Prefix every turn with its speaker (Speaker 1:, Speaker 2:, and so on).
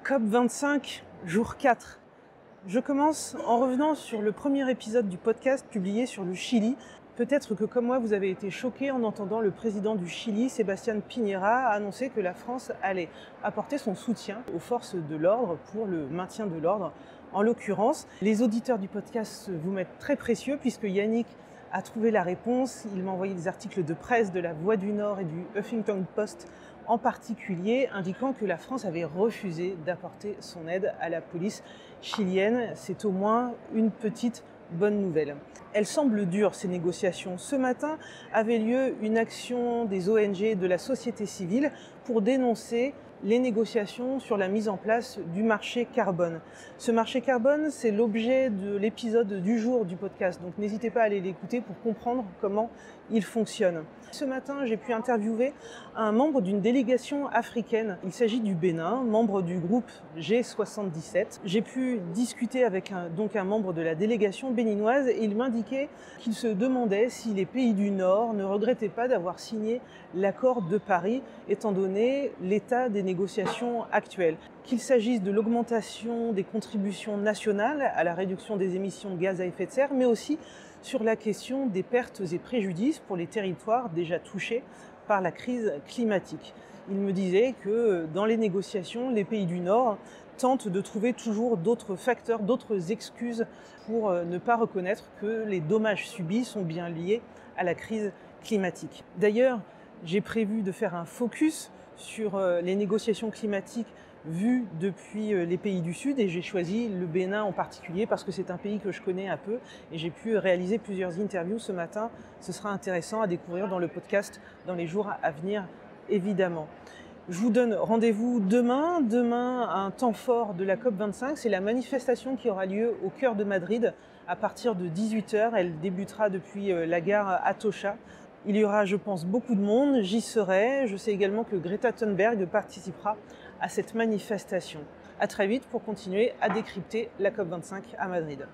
Speaker 1: COP25, jour 4. Je commence en revenant sur le premier épisode du podcast publié sur le Chili. Peut-être que comme moi, vous avez été choqués en entendant le président du Chili, Sebastián Piñera, annoncer que la France allait apporter son soutien aux forces de l'ordre pour le maintien de l'ordre. En l'occurrence, les auditeurs du podcast vous m'êtes très précieux puisque Yannick a trouvé la réponse. Il m'a envoyé des articles de presse de la Voix du Nord et du Huffington Post en particulier, indiquant que la France avait refusé d'apporter son aide à la police chilienne. C'est au moins une petite bonne nouvelle. Elles semblent dures, ces négociations. Ce matin avait lieu une action des ONG et de la société civile pour dénoncer les négociations sur la mise en place du marché carbone. Ce marché carbone, c'est l'objet de l'épisode du jour du podcast, donc n'hésitez pas à aller l'écouter pour comprendre comment il fonctionne. Ce matin, j'ai pu interviewer un membre d'une délégation africaine. Il s'agit du Bénin, membre du groupe G77. J'ai pu discuter avec un membre de la délégation béninoise et il m'indiquait qu'il se demandait si les pays du Nord ne regrettaient pas d'avoir signé l'accord de Paris, étant donné l'état des négociations actuelles. Qu'il s'agisse de l'augmentation des contributions nationales à la réduction des émissions de gaz à effet de serre, mais aussi sur la question des pertes et préjudices pour les territoires déjà touchés par la crise climatique. Il me disait que dans les négociations, les pays du Nord tentent de trouver toujours d'autres facteurs, d'autres excuses pour ne pas reconnaître que les dommages subis sont bien liés à la crise climatique. D'ailleurs, j'ai prévu de faire un focus sur les négociations climatiques vues depuis les pays du Sud et j'ai choisi le Bénin en particulier parce que c'est un pays que je connais un peu et j'ai pu réaliser plusieurs interviews ce matin. Ce sera intéressant à découvrir dans le podcast dans les jours à venir, évidemment. Je vous donne rendez-vous demain. Demain, un temps fort de la COP25, c'est la manifestation qui aura lieu au cœur de Madrid à partir de 18h. Elle débutera depuis la gare Atocha. Il y aura, je pense, beaucoup de monde, j'y serai. Je sais également que Greta Thunberg participera à cette manifestation. À très vite pour continuer à décrypter la COP25 à Madrid.